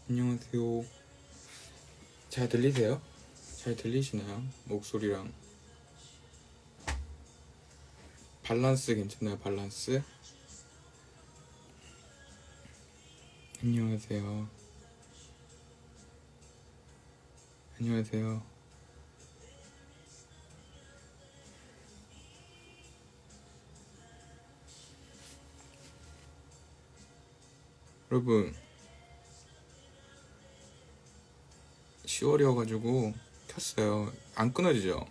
안녕하세요. 잘 들리세요? 잘 들리시나요? 목소리랑 밸런스 괜찮나요? 밸런스? 안녕하세요. 안녕하세요. 여러분 10월이어가지고 켰어요. 안 끊어지죠?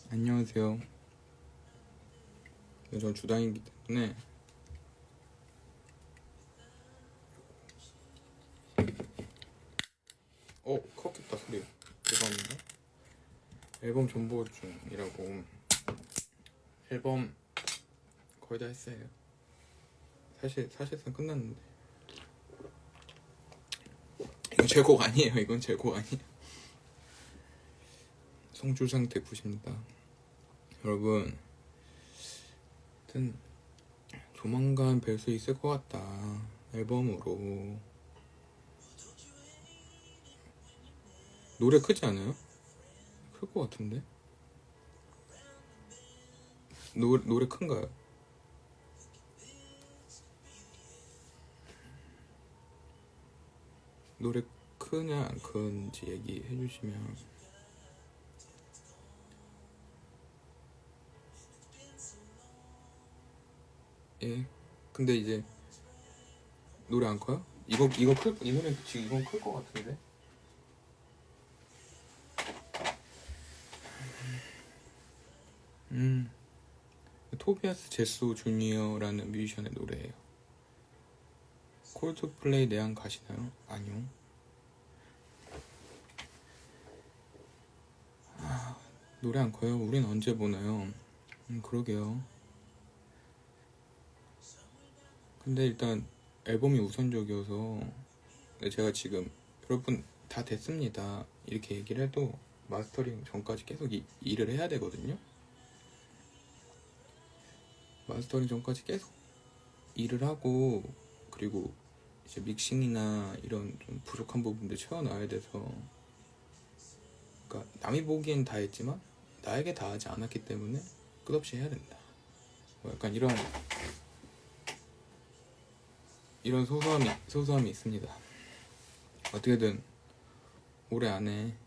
안녕하세요. 전 주당이기 때문에 컸겠다 소리. 죄송합니다. 앨범 정보 중이라고. 앨범 거의 다 했어요. 사실상 끝났는데. 이건 제 곡 아니에요. 이건 제 곡 아니에요. 성줄 상태 굿입니다. 여러분, 하여튼 조만간 뵐 수 있을 것 같다. 앨범으로. 노래 크지 않아요? 클 것 같은데? 노래 큰가요? 노래 크냐 안 큰지 얘기해 주시면. 예. 근데 이제 노래 안 커요? 이 노래 지금 이건 클 것 같은데? 토비아스 제소 주니어라는 뮤지션의 노래예요. 콜드플레이 내한 가시나요? 아니요. 노래 안 커요? 우린 언제 보나요? 그러게요. 근데 일단 앨범이 우선적이어서 제가 지금 여러분 다 됐습니다 이렇게 얘기를 해도 마스터링 전까지 계속 일을 해야 되거든요. 마스터링 전까지 계속 일을 하고, 그리고 이제 믹싱이나 이런 좀 부족한 부분들 채워놔야 돼서, 그러니까 남이 보기엔 다 했지만 나에게 다 하지 않았기 때문에 끝없이 해야 된다. 약간 이런 소소함이 있습니다. 어떻게든 올해 안에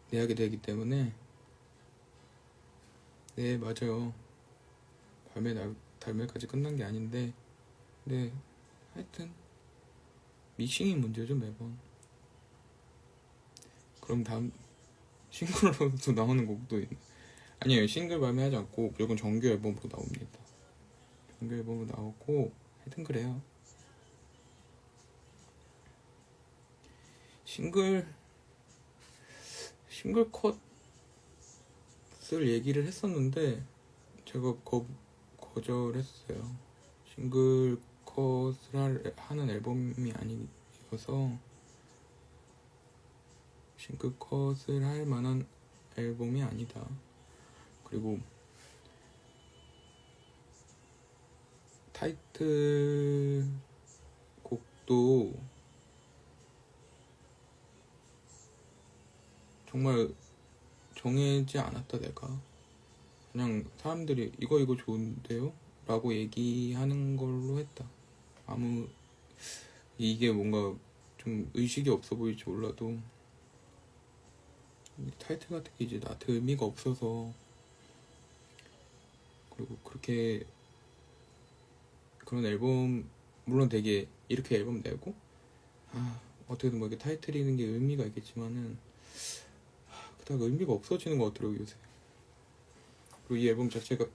내야게 되기 때문에. 네, 맞아요. 발매까지 끝난 게 아닌데, 네, 하여튼 믹싱이 문제죠 매번. 그럼 다음 싱글로도 나오는 곡도 아니에요. 싱글 발매하지 않고 무조건 정규 앨범으로 나옵니다. 정규 앨범으로 나오고, 하여튼 그래요. 싱글 컷을 얘기를 했었는데 제가 거절했어요. 싱글 컷을 하는 앨범이 아니어서, 싱글 컷을 할 만한 앨범이 아니다. 그리고 타이틀 곡도 정말 정해지 않았다. 내가 그냥 사람들이 이거 좋은데요? 라고 얘기하는 걸로 했다. 이게 뭔가 좀 의식이 없어 보일지 몰라도 타이틀 같은 게 이제 나한테 의미가 없어서. 그리고 그런 앨범, 물론 되게 이렇게 앨범 내고 어떻게든 뭐 이렇게 타이틀이는 게 의미가 있겠지만은 그닥 의미가 없어지는 것 같더라고요 요새. 그리고 이 앨범 자체가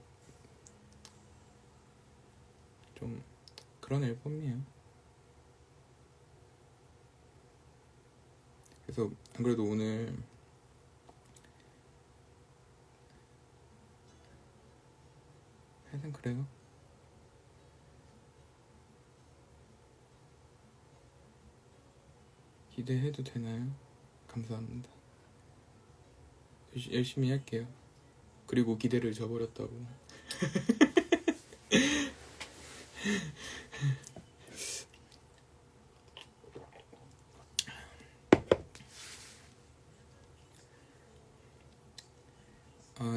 좀 그런 앨범이에요. 그래서 안 그래도 오늘 하여튼 그래요. 기대해도 되나요? 감사합니다. 열심히 할게요. 그리고 기대를 저버렸다고.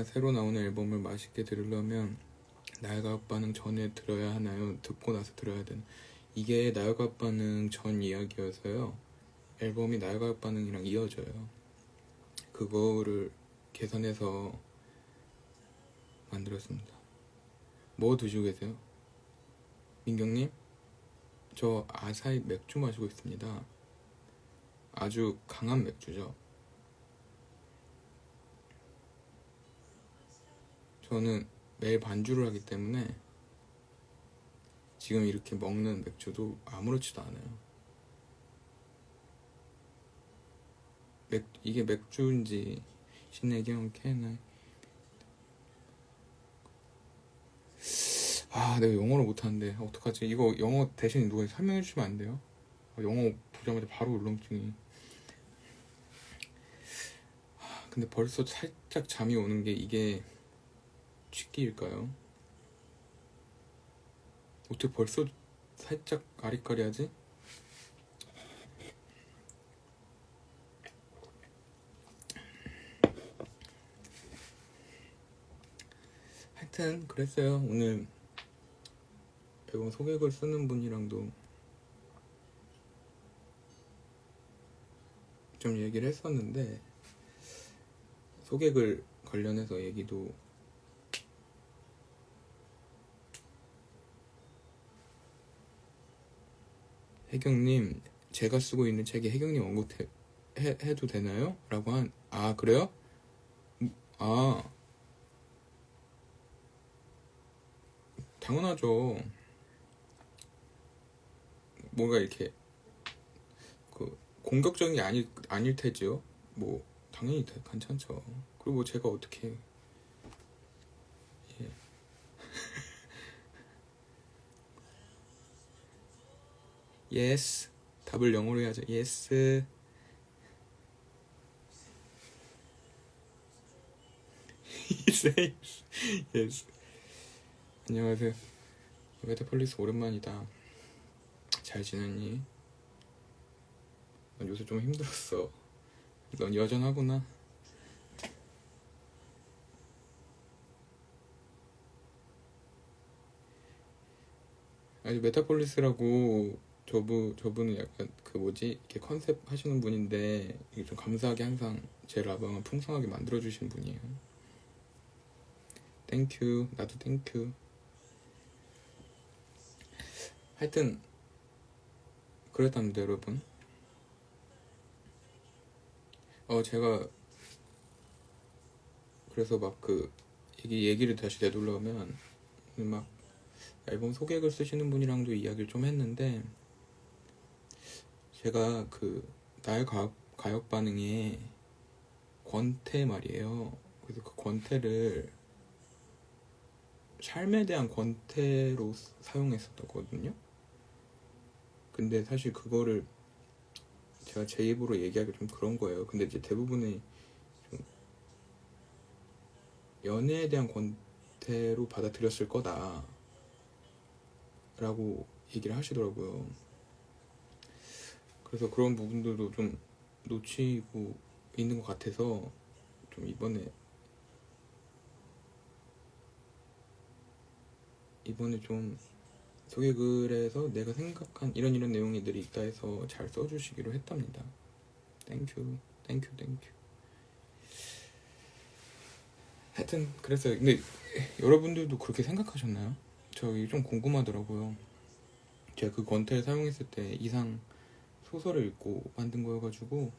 새로 나오는 앨범을 맛있게 들으려면 나열과 반응 전에 들어야 하나요? 듣고 나서 들어야 되나? 이게 나열과 반응 전 이야기여서요. 앨범이 나열과 반응이랑 이어져요. 그거를 계산해서 만들었습니다. 뭐 드시고 계세요? 민경님? 저 아사히 맥주 마시고 있습니다. 아주 강한 맥주죠. 저는 매일 반주를 하기 때문에 지금 이렇게 먹는 맥주도 아무렇지도 않아요. 이게 맥주인지 신내경 캐나. 내가 영어를 못하는데 어떡하지? 이거 영어 대신 누가 설명해 주시면 안 돼요? 영어 보자마자 바로 울렁증이. 근데 벌써 살짝 잠이 오는 게 이게 취기일까요? 어떻게 벌써 살짝 아리까리하지? 하여튼 그랬어요. 오늘 앨범 소개글 쓰는 분이랑도 좀 얘기를 했었는데 소개글 관련해서 얘기도 혜경님, 제가 쓰고 있는 책에 혜경님 언급해도 되나요? 라고 그래요? 당연하죠. 뭔가 이렇게 공격적인 게 아닐 테지요. 뭐 당연히 괜찮죠. 그리고 뭐 제가 어떻게 예. yes 답을 영어로 해야죠. yes. yes. 안녕하세요. 메타폴리스 오랜만이다. 잘 지냈니? 난 요새 좀 힘들었어. 넌 여전하구나. 아니 메타폴리스라고 저분은 약간 이렇게 컨셉 하시는 분인데 이게 좀 감사하게 항상 제 라방을 풍성하게 만들어주신 분이에요. 땡큐. 나도 땡큐. 하여튼 그랬답니다 여러분. 제가 그래서 막 얘기를 다시 되돌려오면 막 앨범 소개글 쓰시는 분이랑도 이야기를 좀 했는데 제가 나의 가역 반응에 권태 말이에요. 그래서 그 권태를 삶에 대한 권태로 사용했었거든요. 근데 사실 그거를 제가 제 입으로 얘기하기 좀 그런 거예요. 근데 이제 대부분의 좀 연애에 대한 권태로 받아들였을 거다 라고 얘기를 하시더라고요. 그래서 그런 부분들도 좀 놓치고 있는 것 같아서 좀 이번에 좀 소개글에서 내가 생각한 이런 내용들이 있다 해서 잘 써주시기로 했답니다. 땡큐. 하여튼 그랬어요. 근데 여러분들도 그렇게 생각하셨나요? 저희 좀 궁금하더라고요. 제가 그 권태를 사용했을 때 이상 소설을 읽고 만든 거여가지고.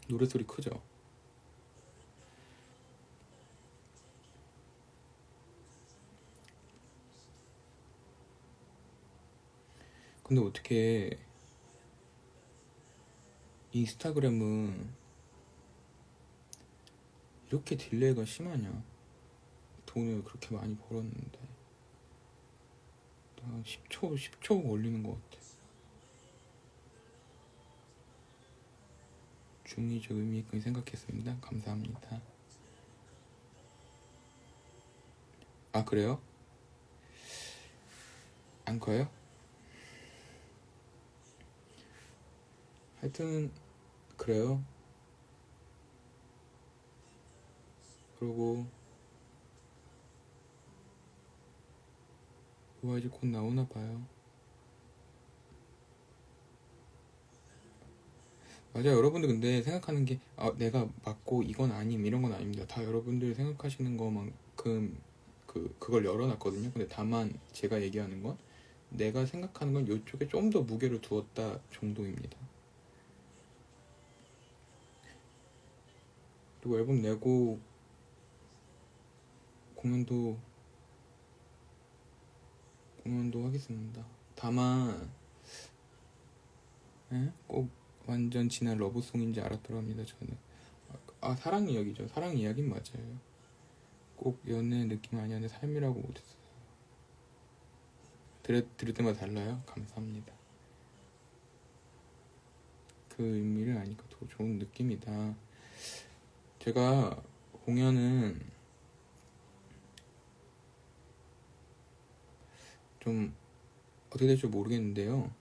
노래소리 크죠? 근데 어떻게 인스타그램은 이렇게 딜레이가 심하냐? 돈을 그렇게 많이 벌었는데 한 10초 걸리는 것 같아. 중의적 의미 있게 생각했습니다. 감사합니다. 그래요? 안 커요? 하여튼 그래요. 그리고 우와 이제 곧 나오나 봐요. 맞아요. 여러분들 근데 생각하는 게 내가 맞고 이건 아님 이런 건 아닙니다. 다 여러분들 생각하시는 것만큼 그걸 열어놨거든요. 근데 다만 제가 얘기하는 건 내가 생각하는 건 이쪽에 좀 더 무게를 두었다 정도입니다. 그리고 앨범 내고 공연도 하겠습니다. 다만 꼭 완전 진한 러브송인지 알았더랍니다. 저는 사랑 이야기죠. 사랑 이야기는 맞아요. 꼭 연애 느낌 아니었는데 삶이라고 못했어요. 들을 때마다 달라요? 감사합니다. 그 의미를 아니까 더 좋은 느낌이다. 제가 공연은 좀 어떻게 될지 모르겠는데요.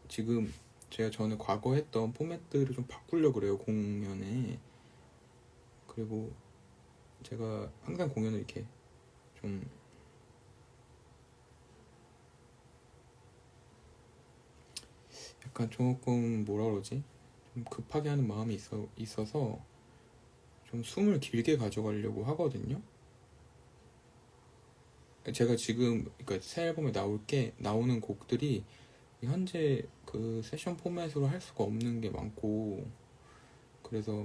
지금 제가 전에 과거 했던 포맷들을 좀 바꾸려고 그래요. 공연에. 그리고 제가 항상 공연을 이렇게 좀 약간 조금 뭐라 그러지? 좀 급하게 하는 마음이 있어서 좀 숨을 길게 가져가려고 하거든요. 제가 지금 그러니까 새 앨범에 나오는 곡들이 현재 그 세션 포맷으로 할 수가 없는 게 많고, 그래서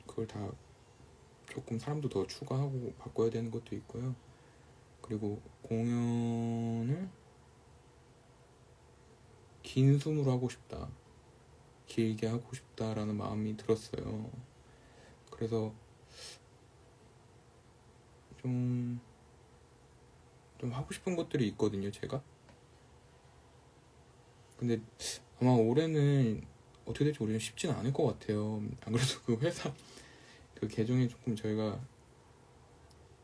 그걸 다 조금 사람도 더 추가하고 바꿔야 되는 것도 있고요. 그리고 공연을 긴 숨으로 하고 싶다, 길게 하고 싶다라는 마음이 들었어요. 그래서 좀 하고 싶은 것들이 있거든요, 제가. 근데 아마 올해는 어떻게 될지 모르겠는데 쉽지는 않을 것 같아요. 안 그래도 그 회사 그 계정에 조금 저희가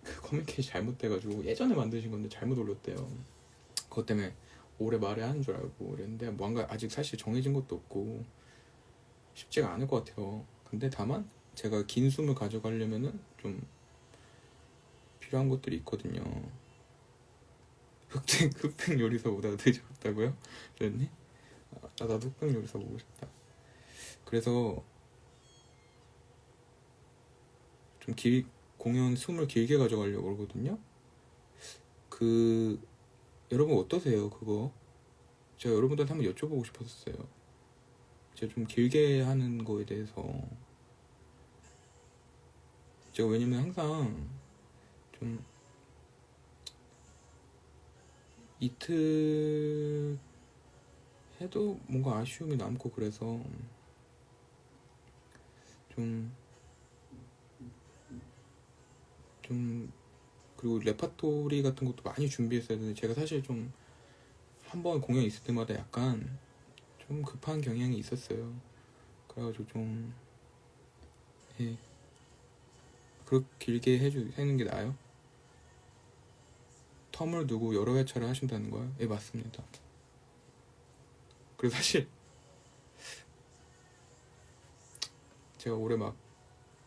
그 커뮤니케이션이 잘못돼가지고 예전에 만드신 건데 잘못 올렸대요. 그것 때문에 올해 말에 하는 줄 알고 그랬는데 뭔가 아직 사실 정해진 것도 없고 쉽지가 않을 것 같아요. 근데 다만 제가 긴 숨을 가져가려면은 좀 필요한 것들이 있거든요. 흑백 요리사보다 늦었다고요? 그랬니? 나도 흑백 요리사 보고 싶다. 그래서 좀 공연 숨을 길게 가져가려고 그러거든요. 여러분 어떠세요? 그거 제가 여러분들한테 한번 여쭤보고 싶었어요. 제가 좀 길게 하는 거에 대해서 제가 왜냐면 항상 좀 이틀 해도 뭔가 아쉬움이 남고 그래서 좀 그리고 레파토리 같은 것도 많이 준비했어야 되는데 제가 사실 좀 한 번 공연 있을 때마다 약간 좀 급한 경향이 있었어요. 그래가지고 좀 그렇게 길게 해는 게 나아요? 텀을 두고 여러 회차를 하신다는 거예요? 예, 맞습니다. 그래서 사실 제가 올해 막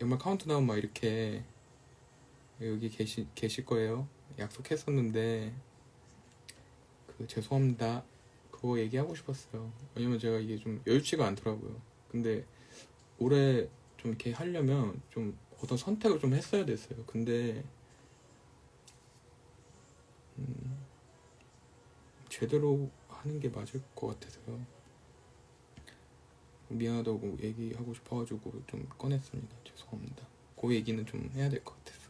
연말 카운트다운 막 이렇게 여기 계실 거예요. 약속했었는데 죄송합니다. 그거 얘기하고 싶었어요. 왜냐면 제가 이게 좀 여유치가 않더라고요. 근데 올해 좀 이렇게 하려면 좀 어떤 선택을 좀 했어야 됐어요. 근데 제대로 하는 게 맞을 것 같아서요. 미안하다고 얘기하고 싶어가지고 좀 꺼냈습니다. 죄송합니다. 그 얘기는 좀 해야 될 것 같아서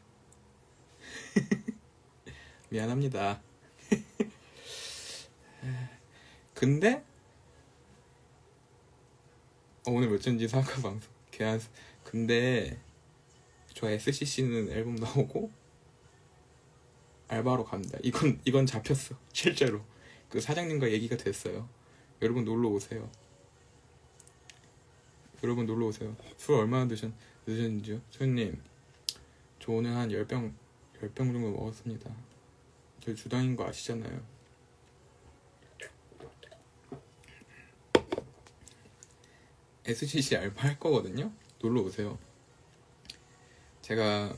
미안합니다. 근데 오늘 몇 전지 사과 방송 근데 저 SCC는 앨범 나오고 알바로 갑니다. 이건 잡혔어. 실제로 그 사장님과 얘기가 됐어요. 여러분 놀러 오세요. 술 얼마나 드셨는지요? 소연님, 저 오늘 한 10병 정도 먹었습니다. 저 주당인 거 아시잖아요. SCC 알바 할 거거든요. 놀러 오세요. 제가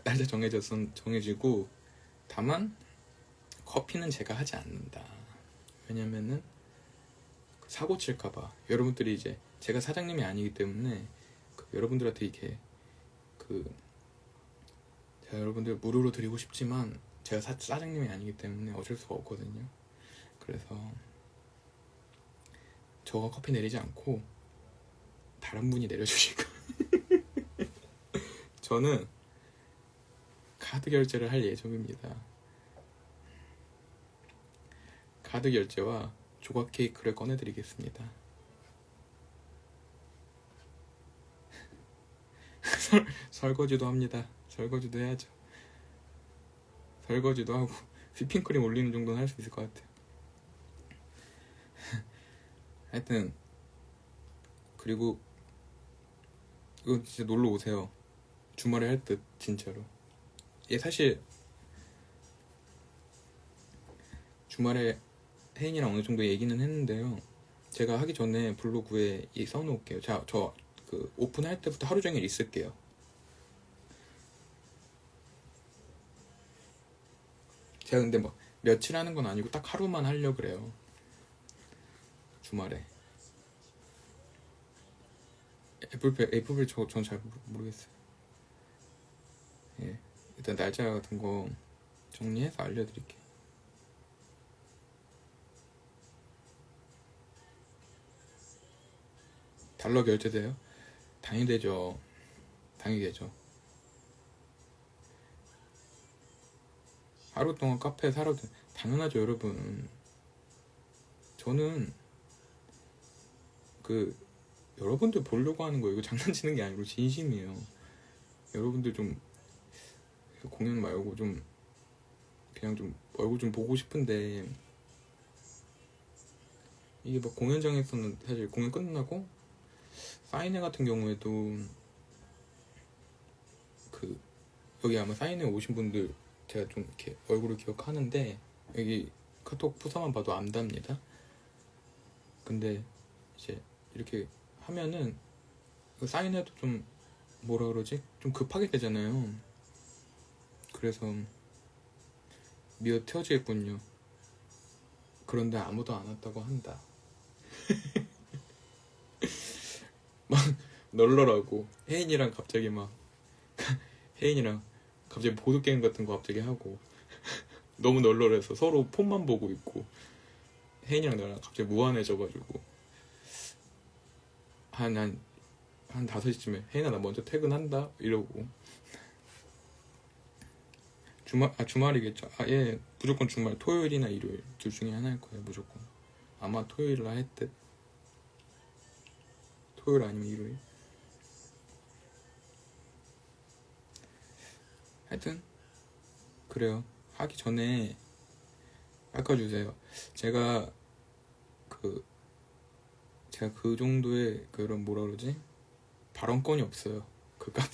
날짜 정해지고 다만 커피는 제가 하지 않는다. 왜냐면은 사고 칠까봐. 여러분들이 이제 제가 사장님이 아니기 때문에 여러분들한테 이렇게 제가 여러분들 무료로 드리고 싶지만 제가 사장님이 아니기 때문에 어쩔 수가 없거든요. 그래서 저가 커피 내리지 않고 다른 분이 내려주실 거예요. 저는 카드 결제를 할 예정입니다. 카드 결제와 조각 케이크를 꺼내드리겠습니다. 설거지도 합니다. 설거지도 해야죠. 설거지도 하고 휘핑크림 올리는 정도는 할 수 있을 것 같아요. 하여튼 그리고 이거 진짜 놀러 오세요. 주말에 할 듯 진짜로. 예, 사실 주말에 혜인이랑 어느 정도 얘기는 했는데요. 제가 하기 전에 블로그에 써놓을게요. 자, 저 오픈할 때부터 하루 종일 있을게요. 제가 근데 뭐 며칠 하는 건 아니고 딱 하루만 하려고 그래요. 주말에. 애플ペ전 잘 모르겠어요. 예, 일단 날짜 같은 거 정리해서 알려드릴게요. 달러 결제돼요? 당연히 되죠. 당연히 되죠. 하루 동안 카페에 살아도 당연하죠, 여러분. 저는 여러분들 보려고 하는 거예요. 이거 장난치는 게 아니고 진심이에요. 여러분들 좀 공연 말고 좀 그냥 좀 얼굴 좀 보고 싶은데, 이게 막 공연장에서는 사실 공연 끝나고 사인회 같은 경우에도 여기 아마 사인회 오신 분들 제가 좀 이렇게 얼굴을 기억하는데 여기 카톡 부사만 봐도 안답니다. 근데 이제 이렇게 하면은 사인회도 좀 뭐라 그러지? 좀 급하게 되잖아요. 그래서 미어 태워지겠군요. 그런데 아무도 안 왔다고 한다. 막 널널하고 혜인이랑 갑자기 보드게임 같은 거 갑자기 하고 너무 널널해서 서로 폰만 보고 있고, 혜인이랑 나랑 갑자기 무한해져가지고 한 5시쯤에 혜인아 나 먼저 퇴근한다 이러고. 주말이겠죠. 예, 무조건 주말, 토요일이나 일요일 둘 중에 하나일 거예요. 무조건 아마 토요일로 할 듯. 토요일 아니면 일요일. 하여튼 그래요. 하기 전에 깎아주세요. 제가 그 정도의 그런 뭐라 그러지? 발언권이 없어요. 그 카페.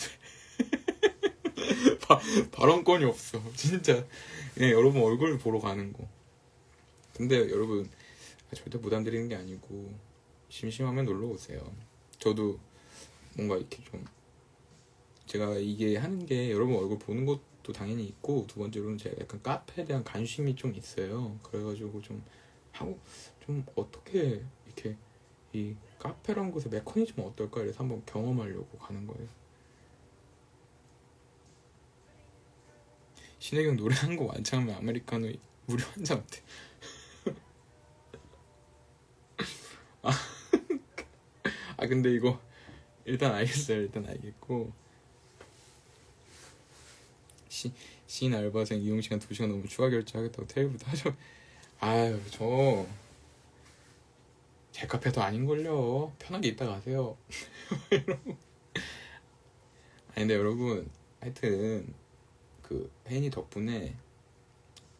발언권이 없어. 진짜 그냥 여러분 얼굴 보러 가는 거. 근데 여러분 절대 부담 드리는 게 아니고 심심하면 놀러 오세요. 저도 뭔가 이렇게 좀 제가 이게 하는 게 여러분 얼굴 보는 것도 당연히 있고, 두 번째로는 제가 약간 카페에 대한 관심이 좀 있어요. 그래가지고 좀 하고 좀 어떻게 이렇게 이 카페라는 곳의 메커니즘은 어떨까 이래서 한번 경험하려고 가는 거예요. 신혜경 노래 한 곡 완창하면 아메리카노 무료 한 잔 어때? 근데 이거 일단 알겠어요. 일단 알겠고, 시인 알바생 이용시간 2시간 넘으면 추가 결제하겠다고 테이블도 하죠. 아유, 제 카페도 아닌걸요. 편하게 있다 가세요. 아니 근데 여러분, 하여튼 혜인이 덕분에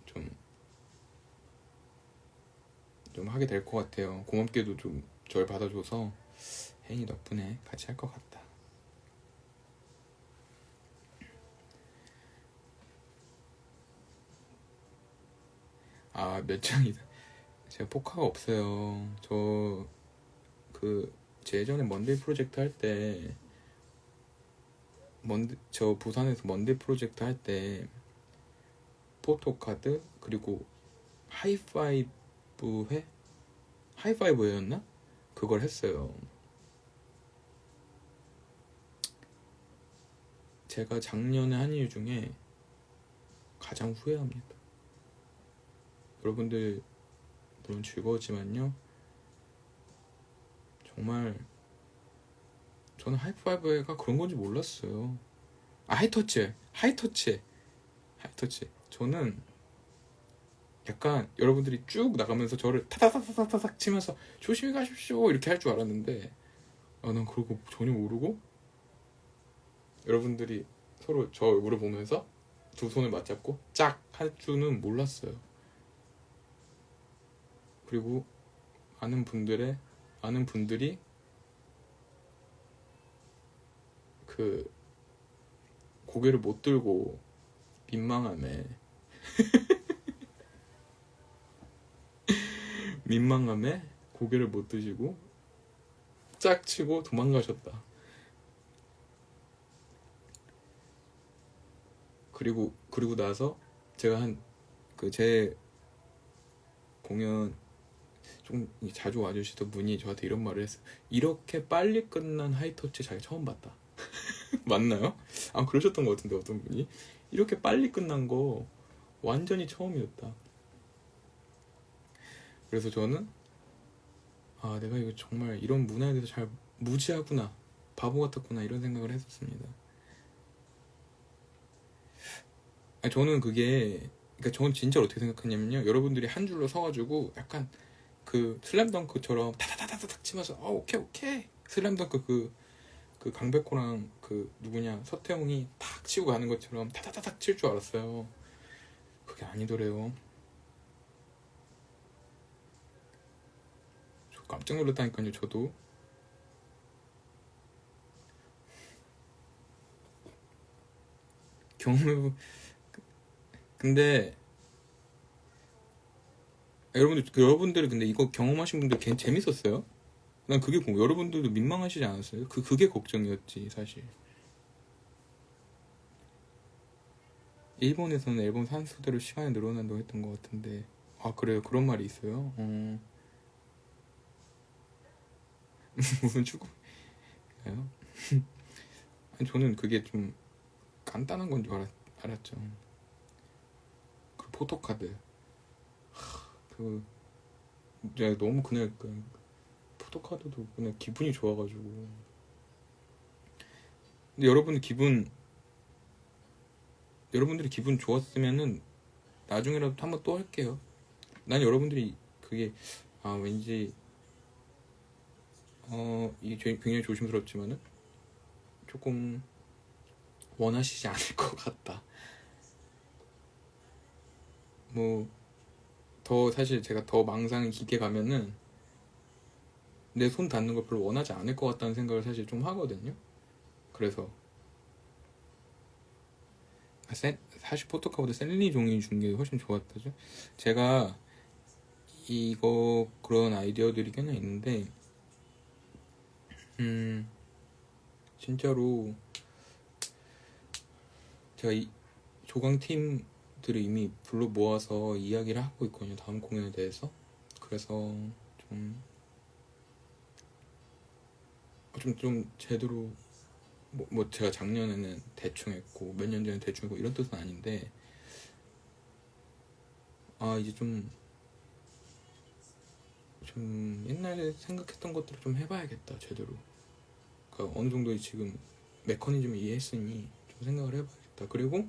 좀 하게 될 것 같아요. 고맙게도 좀 절 받아줘서 혜인이 덕분에 같이 할 것 같다. 몇 장이다. 제가 포카가 없어요. 제 예전에 먼데이 프로젝트 할 때 저 부산에서 먼데이 프로젝트 할 때 포토카드 그리고 하이파이브였나? 그걸 했어요. 제가 작년에 한 일 중에 가장 후회합니다. 여러분들 물론 즐거웠지만요, 정말 저는 하이파이브가 그런 건지 몰랐어요. 하이터치. 저는 약간 여러분들이 쭉 나가면서 저를 타다다다다닥 치면서 조심히 가십시오 이렇게 할 줄 알았는데, 난 그러고 전혀 모르고 여러분들이 서로 저 얼굴을 보면서 두 손을 맞잡고 짝 할 줄은 몰랐어요. 그리고 많은 분들이 그 고개를 못 들고 민망함에 고개를 못 드시고 짝 치고 도망가셨다. 그리고 나서 제가 제 공연 좀 자주 와주시던 분이 저한테 이런 말을 했어요. 이렇게 빨리 끝난 하이터치 자기 처음 봤다. 맞나요? 그러셨던 것 같은데, 어떤 분이 이렇게 빨리 끝난 거 완전히 처음이었다. 그래서 저는 내가 이거 정말 이런 문화에 대해서 잘 무지하구나, 바보 같았구나, 이런 생각을 했었습니다. 저는 그러니까 저는 진짜 어떻게 생각하냐면요, 여러분들이 한 줄로 서가지고 약간 그 슬램덩크처럼 타다다다닥 치면서 오케이 슬램덩크 그 강백호랑 그 누구냐 서태웅이 탁 치고 가는 것처럼 타다다닥 칠 줄 알았어요. 그게 아니더래요. 저 깜짝 놀랐다니까요. 저도 근데 여러분들이 근데 이거 경험하신 분들 재밌었어요? 난 그게 여러분들도 민망하시지 않았어요? 그게 걱정이었지 사실. 일본에서는 앨범 산수대로 시간이 늘어난다고 했던 것 같은데. 그래요? 그런 말이 있어요? 무슨 축구예요? 저는 그게 좀 간단한 건 줄 알았죠. 그 포토카드 내가 너무 그날 포토카드도 그냥 기분이 좋아가지고. 근데 여러분들이 기분 좋았으면은 나중에라도 한번 또 할게요. 난 여러분들이 그게 왠지 이게 굉장히 조심스럽지만은 조금 원하시지 않을 것 같다. 더 사실 제가 더 망상 깊게 가면은 내 손 닿는 걸 별로 원하지 않을 것 같다는 생각을 사실 좀 하거든요. 그래서 사실 포토카보다 셀린이 종이 준 게 훨씬 좋았다죠. 제가 그런 아이디어들이 꽤나 있는데, 진짜로 제가 이 조강팀들을 이미 불러 모아서 이야기를 하고 있거든요, 다음 공연에 대해서. 그래서 좀 제대로 제가 작년에는 대충 했고 몇 년 전에 대충 했고 이런 뜻은 아닌데, 이제 좀 옛날에 생각했던 것들을 좀 해봐야겠다, 제대로. 그러니까 어느 정도 지금 메커니즘을 이해했으니 좀 생각을 해봐야겠다. 그리고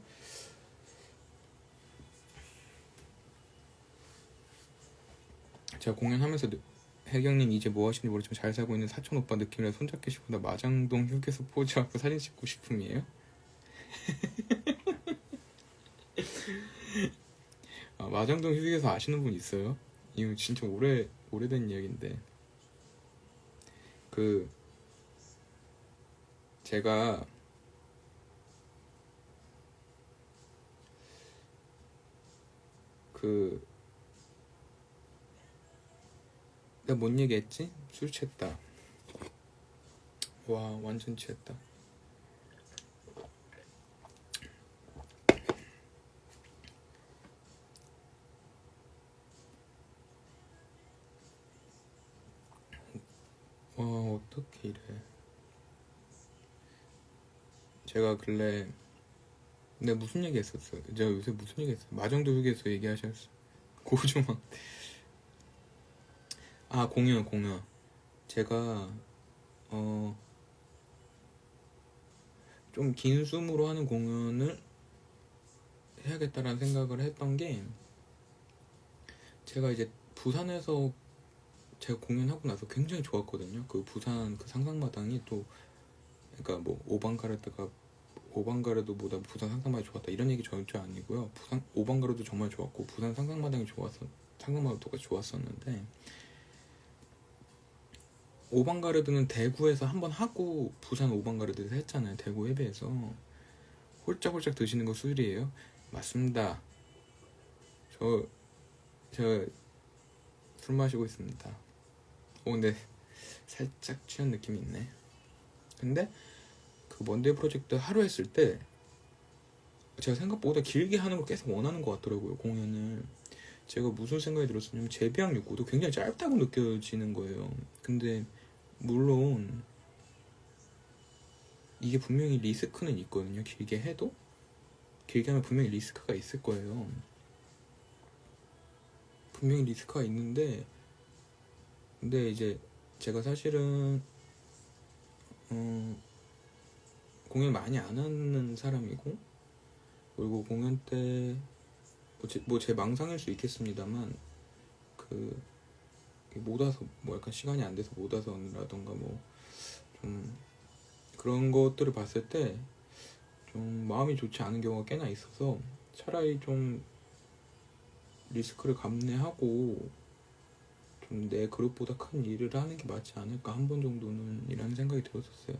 제가 공연하면서 혜경님 이제 뭐 하시는지 모르지만 잘 살고 있는 사촌 오빠 느낌이라 손잡기 싶보다 마장동 휴게소 포즈하고 사진 찍고 싶음이에요? 마장동 휴게소 아시는 분 있어요? 이거 진짜 오래된 이야기인데, 제가 내가 뭔 얘기했지? 술 취했다. 와, 완전 취했다. 어떻게 이래. 제가 근래 내가 무슨 얘기 했었어요? 제가 요새 무슨 얘기 했어요? 마정도 휴게소 얘기하셨어. 고조망. 공연. 제가 좀 긴 숨으로 하는 공연을 해야겠다라는 생각을 했던 게, 제가 이제 부산에서 제가 공연하고 나서 굉장히 좋았거든요. 그 부산 그 상상마당이 또, 그러니까 뭐 오방가르드보다 부산 상상마당이 좋았다 이런 얘기 절대 아니고요. 부산 오방가르드 정말 좋았고 부산 상상마당이 상상마당도 좋았었는데, 오방가르드는 대구에서 한번 하고 부산 오방가르드에서 했잖아요. 대구 예배에서. 홀짝홀짝 드시는 거 술이에요? 맞습니다. 저 술 마시고 있습니다. 근데 살짝 취한 느낌이 있네. 근데 그 먼데이 프로젝트 하루 했을 때 제가 생각보다 길게 하는 걸 계속 원하는 것 같더라고요. 공연을. 제가 무슨 생각이 들었었냐면 재비학 욕구도 굉장히 짧다고 느껴지는 거예요. 근데 물론 이게 분명히 리스크는 있거든요. 길게 해도 길게 하면 분명히 리스크가 있을 거예요. 분명히 리스크가 있는데, 근데 이제 제가 사실은 공연 많이 안 하는 사람이고, 그리고 공연 때 뭐 제 망상일 수 있겠습니다만 못 와서 뭐 약간 시간이 안 돼서 못 와서라던가 뭐 좀 그런 것들을 봤을 때 좀 마음이 좋지 않은 경우가 꽤나 있어서, 차라리 좀 리스크를 감내하고 좀 내 그룹보다 큰 일을 하는 게 맞지 않을까 한 번 정도는, 이라는 생각이 들었었어요.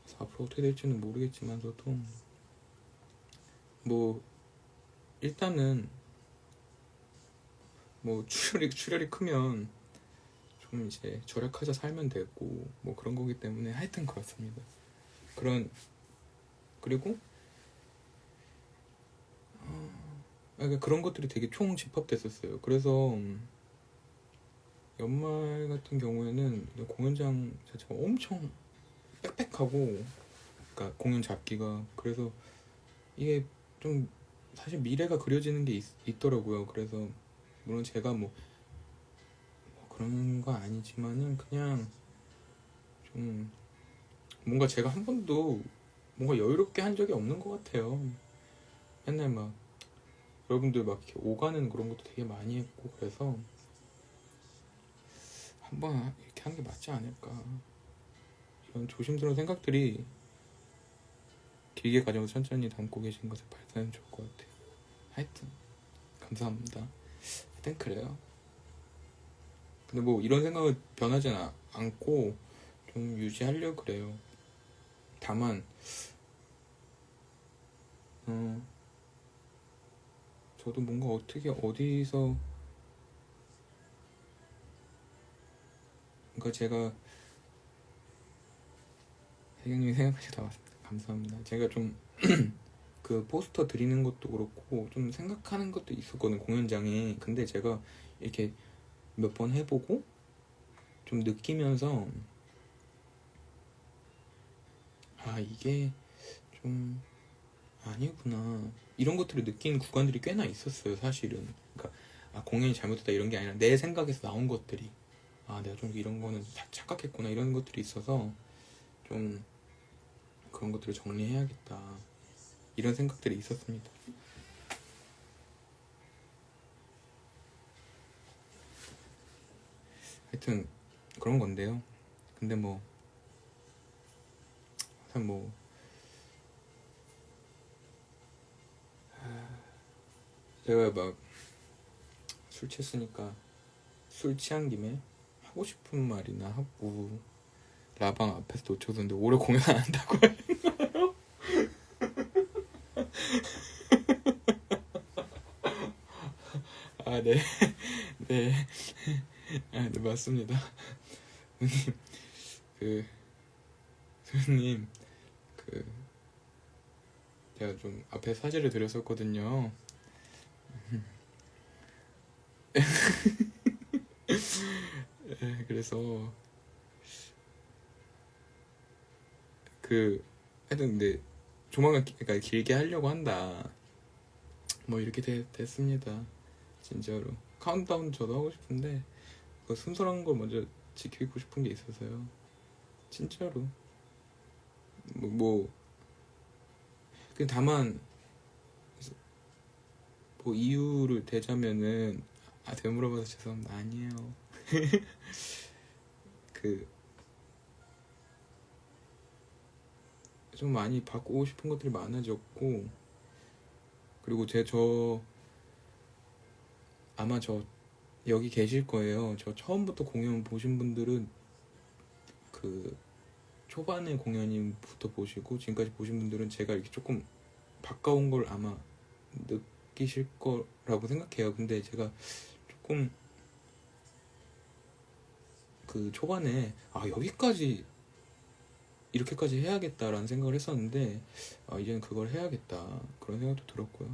그래서 앞으로 어떻게 될지는 모르겠지만서도 뭐 일단은 뭐 출혈이 크면 좀 이제 절약하자 살면 되고 뭐 그런 거기 때문에 하여튼 그렇습니다. 그리고 그러니까 그런 것들이 되게 총 집합됐었어요. 그래서 연말 같은 경우에는 공연장 자체가 엄청 빽빽하고, 그러니까 공연 잡기가, 그래서 이게 좀 사실 미래가 그려지는 게 있더라고요. 그래서 물론 제가 뭐 그런 거 아니지만은 그냥 좀 뭔가 제가 한 번도 뭔가 여유롭게 한 적이 없는 것 같아요. 맨날 막 여러분들 막 이렇게 오가는 그런 것도 되게 많이 했고, 그래서 한번 이렇게 하는 게 맞지 않을까, 이런 조심스러운 생각들이 길게 가져서 천천히 담고 계신 것을 발견하면 좋을 것 같아요. 하여튼 감사합니다. 하여튼 그래요. 근데 뭐 이런 생각을 변하지 않고 좀 유지하려고 그래요. 다만 저도 뭔가 어떻게 어디서, 그러니까 제가 혜경님이 생각하시 다 왔습니다. 감사합니다. 제가 좀 그 포스터 드리는 것도 그렇고 좀 생각하는 것도 있었거든, 공연장에. 근데 제가 이렇게 몇 번 해보고 좀 느끼면서 이게 좀 아니구나, 이런 것들을 느낀 구간들이 꽤나 있었어요, 사실은. 그러니까 공연이 잘못됐다 이런 게 아니라 내 생각에서 나온 것들이, 내가 좀 이런 거는 착각했구나, 이런 것들이 있어서 좀 그런 것들을 정리해야겠다, 이런 생각들이 있었습니다. 하여튼 그런 건데요. 근데 뭐 항상 뭐 제가 막 술 취했으니까 술 취한 김에 하고 싶은 말이나 하고, 라방 앞에서 놓쳐서는데 올해 공연 안 한다고 했나요? 네. 네. 네, 맞습니다. 손님, 제가 좀 앞에 사죄를 드렸었거든요. 그래서 하여튼 근데 조만간 그러니까 길게 하려고 한다. 뭐 이렇게 됐습니다. 진짜로 카운트다운 저도 하고 싶은데 그 순수한 걸 먼저 지키고 싶은 게 있어서요. 진짜로 그 다만 뭐 이유를 대자면은 되물어봐서 죄송합니다. 아니에요. 좀 많이 바꾸고 싶은 것들이 많아졌고, 그리고 아마 여기 계실 거예요. 저 처음부터 공연 보신 분들은 초반에 공연부터 보시고 지금까지 보신 분들은 제가 이렇게 조금 바꿔온 걸 아마 느끼실 거라고 생각해요. 근데 제가 조금 초반에 여기까지 이렇게까지 해야겠다라는 생각을 했었는데 이제는 그걸 해야겠다 그런 생각도 들었고요.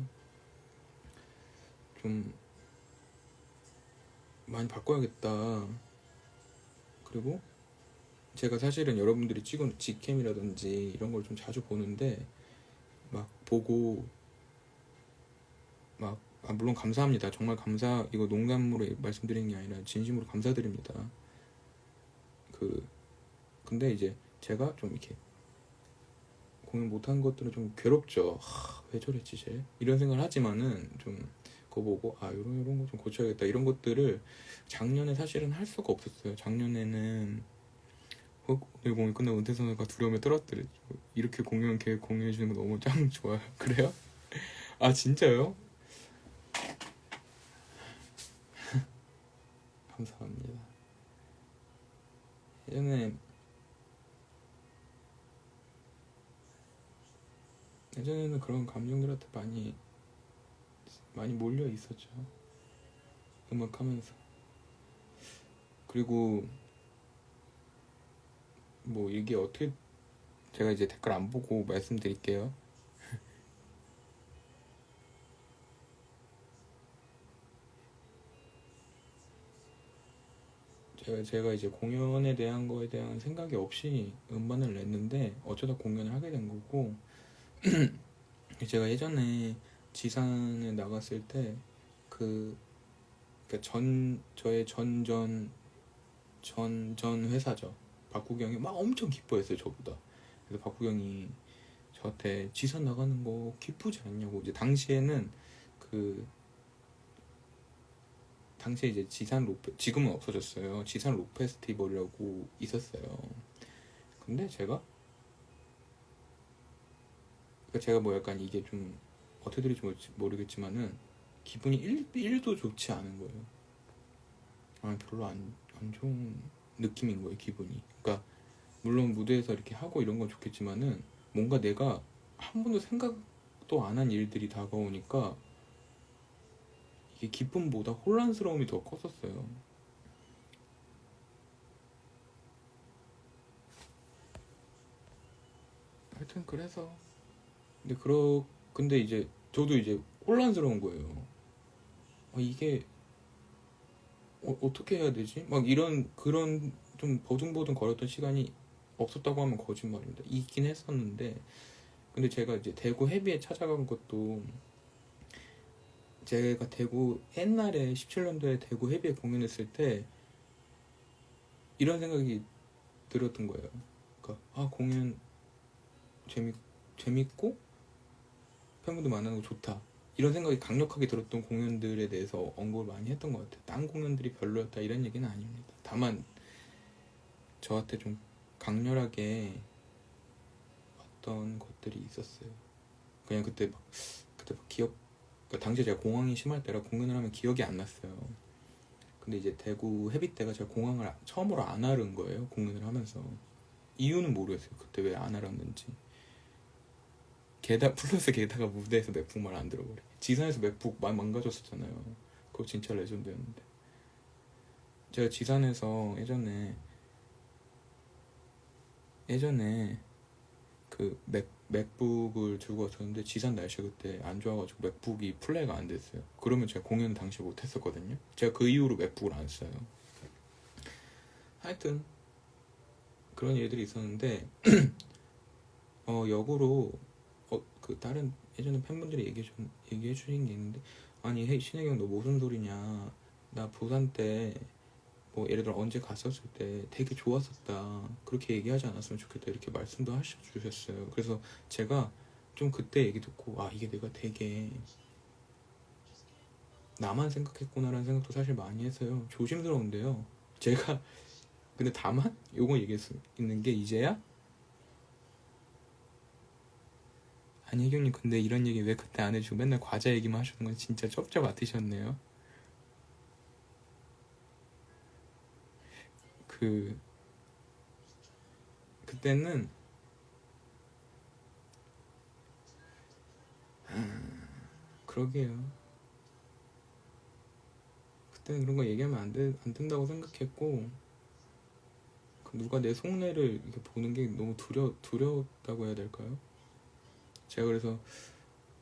좀 많이 바꿔야겠다. 그리고 제가 사실은 여러분들이 찍은 직캠이라든지 이런 걸 좀 자주 보는데 막 보고 물론 감사합니다. 정말 이거 농담으로 말씀드리는 게 아니라 진심으로 감사드립니다. 근데 이제 제가 좀 이렇게 공연 못한 것들은 좀 괴롭죠. 왜 저랬지 쟤? 이런 생각을 하지만은 좀 그거 보고 이런 거 좀 고쳐야겠다. 이런 것들을 작년에 사실은 할 수가 없었어요. 작년에는 오늘 공연 끝나고 은퇴선수가 두려움에 떨어뜨렸죠. 이렇게 공연 계획 공유해 주는 거 너무 짱 좋아요. 그래요? 진짜요? 감사합니다. 예전에는 그런 감정들한테 많이 몰려 있었죠. 음악하면서. 그리고 이게 어떻게 제가 이제 댓글 안 보고 말씀드릴게요. 제가 이제 공연에 대한 거에 대한 생각이 없이 음반을 냈는데 어쩌다 공연을 하게 된 거고 제가 예전에 지산에 나갔을 때 저의 전전 회사죠. 박구경이 막 엄청 기뻐했어요, 저보다. 그래서 박구경이 저한테 지산 나가는 거 기쁘지 않냐고. 이제 당시에는 당시에 이제 지금은 없어졌어요. 지산 록 페스티벌이라고 있었어요. 근데 제가 약간 이게 좀 어떻게 될지 모르겠지만은 기분이 1도 좋지 않은 거예요. 별로 안 좋은 느낌인 거예요, 기분이. 그러니까 물론 무대에서 이렇게 하고 이런 건 좋겠지만은 뭔가 내가 한 번도 생각도 안 한 일들이 다가오니까 이게 기쁨보다 혼란스러움이 더 컸었어요. 하여튼 그래서 근데 이제 저도 이제 혼란스러운 거예요. 이게 어떻게 해야 되지? 그런 좀 버둥버둥 거렸던 시간이 없었다고 하면 거짓말입니다. 있긴 했었는데, 근데 제가 이제 대구 헤비에 찾아간 것도 제가 옛날에 17년도에 대구 헤비에 공연했을 때 이런 생각이 들었던 거예요. 그러니까 공연 재밌고 팬분들 만나는 거 좋다, 이런 생각이 강력하게 들었던 공연들에 대해서 언급을 많이 했던 것 같아요. 딴 공연들이 별로였다 이런 얘기는 아닙니다. 다만 저한테 좀 강렬하게 어떤 것들이 있었어요. 그냥 그때 막 당시에 제가 공황이 심할 때라 공연을 하면 기억이 안 났어요. 근데 이제 대구 헤비 때가 제가 공황을 처음으로 안 앓은 거예요. 공연을 하면서. 이유는 모르겠어요. 그때 왜 안 앓았는지. 게다가 무대에서 맥북만 안 들어버려. 지산에서 맥북 많이 망가졌었잖아요. 그거 진짜 레전드였는데. 제가 지산에서 예전에 맥북을 들고 왔었는데 지산 날씨가 그때 안 좋아가지고 맥북이 플레이가 안 됐어요. 그러면 제가 공연을 당시에 못 했었거든요. 제가 그 이후로 맥북을 안 써요. 하여튼 그런 일들이 있었는데 역으로 그 다른 예전에 팬분들이 얘기해 주신 게 있는데, 아니 헤이 신혜경 너 무슨 소리냐, 나 부산 때 뭐 예를 들어 언제 갔었을 때 되게 좋았었다, 그렇게 얘기하지 않았으면 좋겠다, 이렇게 말씀도 하셔주셨어요. 그래서 제가 좀 그때 얘기 듣고, 아 이게 내가 되게 나만 생각했구나라는 생각도 사실 많이 했어요. 조심스러운데요, 제가. 근데 다만 요거 얘기할 수 있는 게, 이제야 아니 혜경님 근데 이런 얘기 왜 그때 안 해주고 맨날 과자 얘기만 하시는 건 진짜 쩝쩝 같으셨네요. 그 그때는 그러게요. 그때는 그런 거 얘기하면 안 된다고 생각했고, 그 누가 내 속내를 이렇게 보는 게 너무 두려웠다고 해야 될까요? 제가 그래서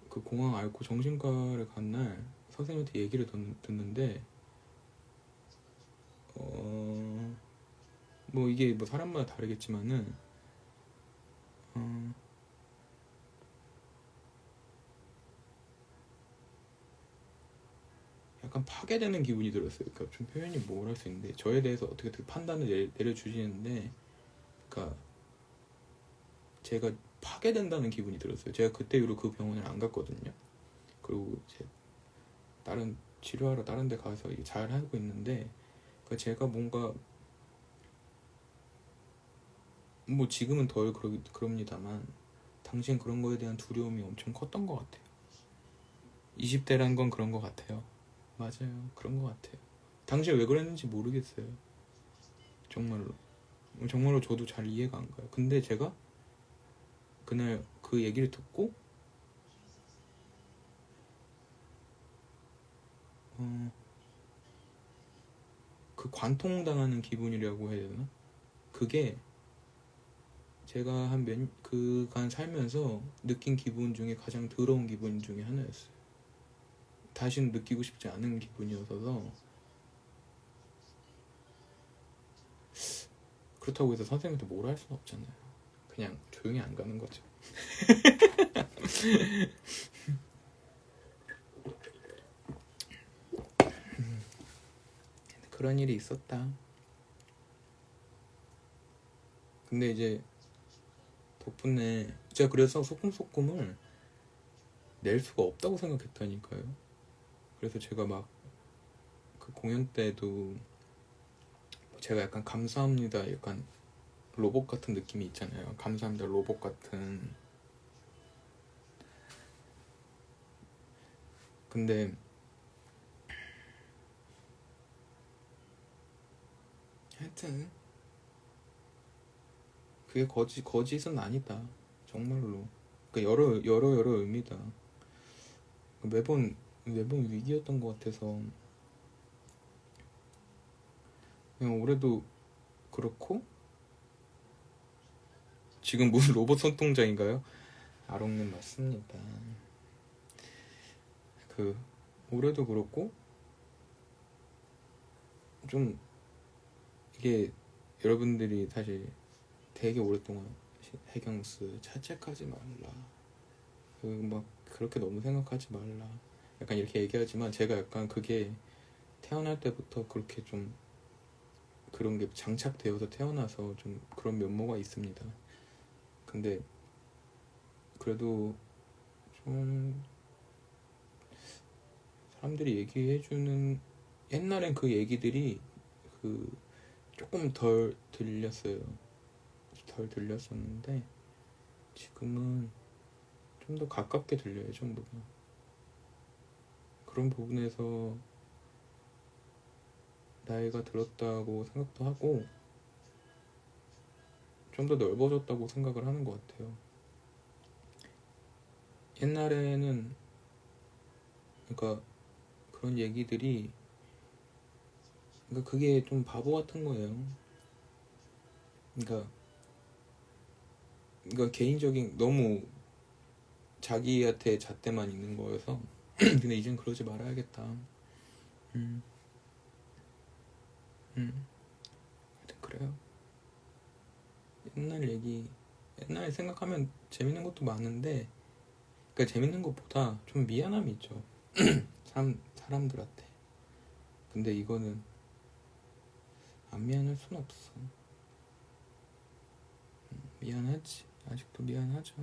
그 공항 앓고 정신과를 간 날 선생님한테 얘기를 듣는데, 뭐 이게 뭐 사람마다 다르겠지만은, 어, 약간 파괴되는 기분이 들었어요. 그러니까 좀 표현이 뭘 할 수 있는데, 저에 대해서 어떻게 판단을 내려주시는데, 그러니까 제가 파괴된다는 기분이 들었어요. 제가 그때 이후로 그 병원을 안 갔거든요. 그리고 이제 다른 치료하러 다른 데 가서 이게 잘 하고 있는데, 그러니까 제가 뭔가 뭐 지금은 덜 그럽니다만, 당시엔 그런 거에 대한 두려움이 엄청 컸던 것 같아요. 20대란 건 그런 것 같아요. 맞아요. 그런 것 같아요. 당시에 왜 그랬는지 모르겠어요. 정말로. 정말로 저도 잘 이해가 안 가요. 근데 제가 그날 그 얘기를 듣고, 그 관통당하는 기분이라고 해야 되나? 그게 제가 그간 살면서 느낀 기분 중에 가장 더러운 기분 중에 하나였어요. 다시는 느끼고 싶지 않은 기분이어서. 그렇다고 해서 선생님한테 뭐라 할 수는 없잖아요. 그냥 조용히 안 가는 거죠. 그런 일이 있었다. 근데 이제 덕분에 제가 그래서 소꿈소꿈을 낼 수가 없다고 생각했다니까요. 그래서 제가 막 그 공연 때도 제가 약간 감사합니다, 약간 로봇 같은 느낌이 있잖아요. 감사합니다 로봇 같은. 근데 하여튼 그게 거짓은 아니다, 정말로. 그러니까 여러 의미다. 매번 위기였던 것 같아서. 그냥 올해도 그렇고, 지금 무슨 로봇 손동작인가요? 아롱님 맞습니다. 그 올해도 그렇고, 좀 이게 여러분들이 사실 되게 오랫동안 해경스 자책하지 말라, 그 막 그렇게 너무 생각하지 말라, 약간 이렇게 얘기하지만, 제가 약간 그게 태어날 때부터 그렇게 좀 그런 게 장착되어서 태어나서 좀 그런 면모가 있습니다. 근데 그래도 좀 사람들이 얘기해주는, 옛날엔 그 얘기들이 그 조금 덜 들렸었는데, 지금은 좀 더 가깝게 들려요, 전부가. 그런 부분에서 나이가 들었다고 생각도 하고, 좀 더 넓어졌다고 생각을 하는 것 같아요. 옛날에는, 그러니까 그런 얘기들이, 그러니까 그게 좀 바보 같은 거예요. 그러니까 개인적인, 너무 자기한테 잣대만 있는 거여서. 근데 이젠 그러지 말아야겠다. 음, 하여튼 그래요. 옛날에 생각하면 재밌는 것도 많은데, 그러니까 재밌는 것보다 좀 미안함이 있죠. 사람들한테. 근데 이거는 안 미안할 순 없어. 미안하지. 아직도 미안하죠.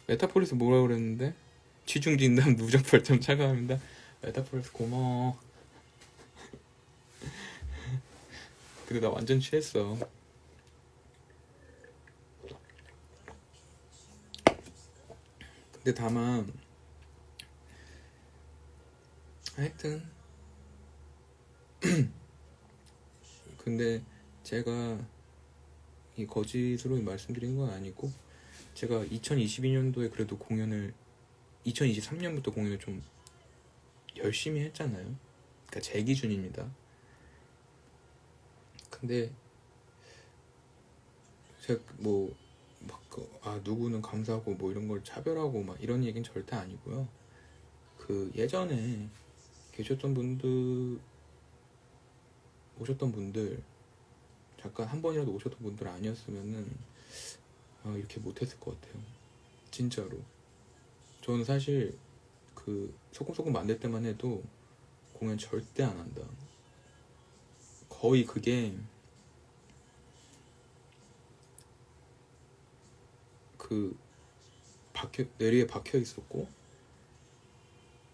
메타폴리스 뭐라 그랬는데? 취중진담 누적 벌점 차가합니다. 메타폴리스 고마워. 근데 나 완전 취했어. 근데 다만 하여튼 근데 제가 이 거짓으로 말씀드리는 건 아니고, 제가 2022년도에 그래도 2023년부터 공연을 좀 열심히 했잖아요. 그러니까 제 기준입니다. 근데 제가 뭐 누구는 감사하고 뭐 이런 걸 차별하고 막 이런 얘기는 절대 아니고요. 그 예전에 오셨던 분들 잠깐 한 번이라도 오셨던 분들 아니었으면은 이렇게 못했을 것 같아요. 진짜로. 저는 사실 그 소금소금 만들 때만 해도 공연 절대 안 한다. 거의 그게 그 뇌리에 박혀 있었고,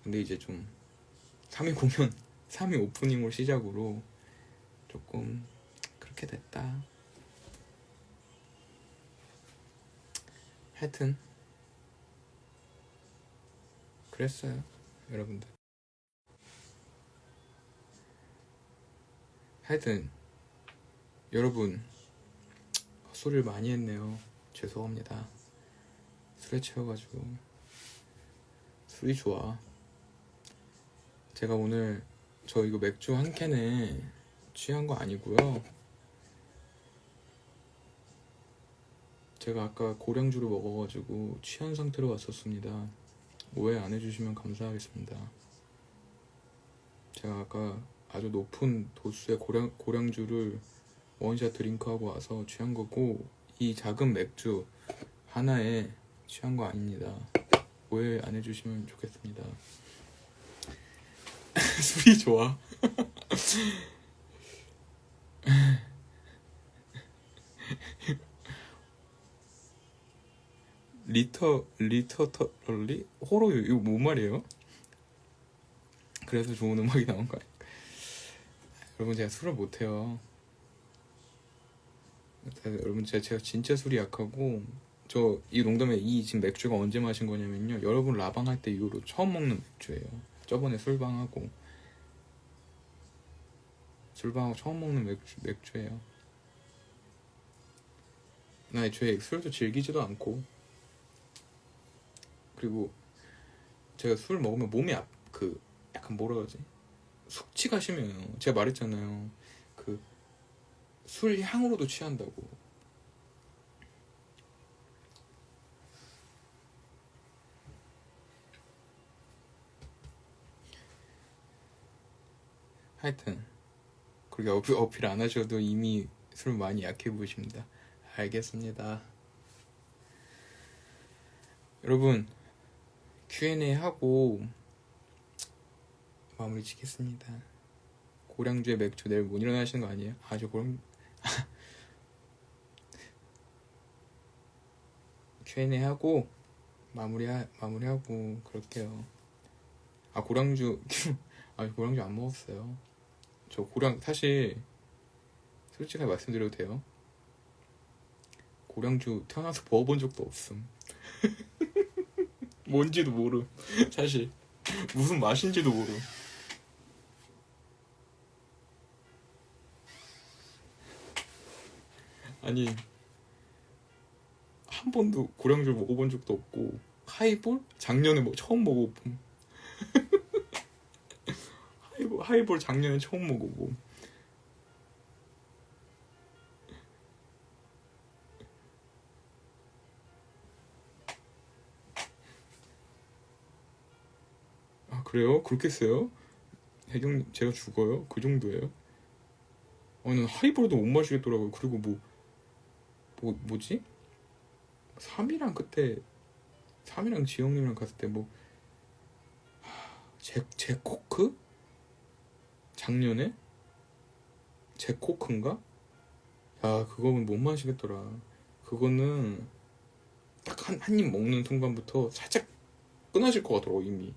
근데 이제 좀 3위 공연 3위 오프닝을 시작으로 조금 그렇게 됐다. 하여튼 그랬어요, 여러분들. 하여튼 여러분, 헛소리를 많이 했네요. 죄송합니다. 술에 취해가지고. 술이 좋아. 제가 오늘 저 이거 맥주 한 캔에 취한 거 아니고요. 제가 아까 고량주를 먹어가지고 취한 상태로 왔었습니다. 오해 안 해주시면 감사하겠습니다. 제가 아까 아주 높은 도수의 고량주를 원샷 드링크하고 와서 취한 거고, 이 작은 맥주 하나에 취한 거 아닙니다. 오해 안 해주시면 좋겠습니다. 술이 좋아. 리터럴리? 호러 이거 뭔 말이에요? 그래서 좋은 음악이 나온 거야. 여러분, 제가 술을 못해요. 여러분, 제가 진짜 술이 약하고, 저 이 농담에 이 지금 맥주가 언제 마신 거냐면요, 여러분 라방 할 때 이후로 처음 먹는 맥주예요. 저번에 술방하고 처음 먹는 맥주예요. 나 애초에 술도 즐기지도 않고, 그리고 제가 술 먹으면 몸이 약간 뭐라 그러지? 숙취가 심해요. 제가 말했잖아요. 그 술 향으로도 취한다고. 하여튼 그렇게 어필 안 하셔도 이미 술 많이 약해 보이십니다. 알겠습니다. 여러분, Q&A 하고 마무리 짓겠습니다. 고량주의 맥주 내일 못 일어나시는 거 아니에요? 저 Q&A 하고 마무리하고 그럴게요. 고량주 고량주 안 먹었어요. 저 사실 솔직하게 말씀드려도 돼요? 고량주 태어나서 먹어본 적도 없음. 뭔지도 모름. 사실 무슨 맛인지도 모름. 아니, 한 번도 고량주를 먹어본 적도 없고, 하이볼? 작년에 처음 먹어봄. 하이볼 작년에 처음 먹어봄. 그래요? 그렇게 세요? 혜경님, 제가 죽어요? 그 정도예요? 아니 하이볼도 못 마시겠더라고요. 그리고 뭐지? 3이랑 그때 3이랑 지영님이랑 갔을 때 뭐 제코크? 작년에? 제코크인가? 야 그거는 못 마시겠더라. 그거는 딱 한 입 먹는 순간부터 살짝 끊어질 것 같더라고 이미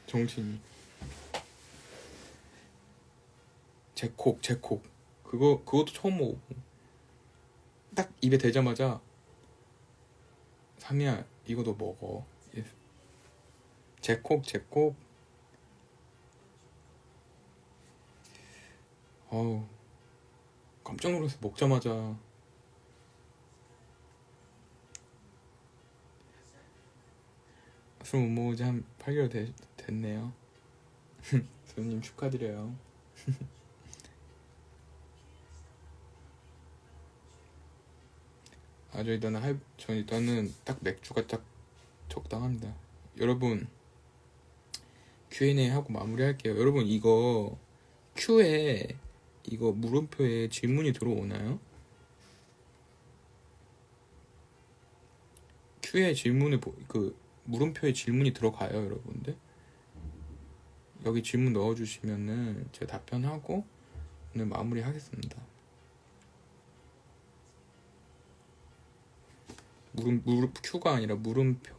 정신이. 제콕 그것도 처음 먹어보고 딱 입에 대자마자 삼이야 이거 도 먹어. 제콕 어우 깜짝 놀라서 먹자마자 술 못 먹은 지 한 8개월 됐네요. 수님 축하드려요. 전 일단은 딱 맥주가 딱 적당합니다. 여러분 Q&A 하고 마무리할게요. 여러분 이거 Q에 이거 물음표에 질문이 들어오나요? Q에 물음표에 질문이 들어가요, 여러분들? 여기 질문 넣어주시면은 제가 답변하고 오늘 마무리하겠습니다. Q가 아니라 물음표.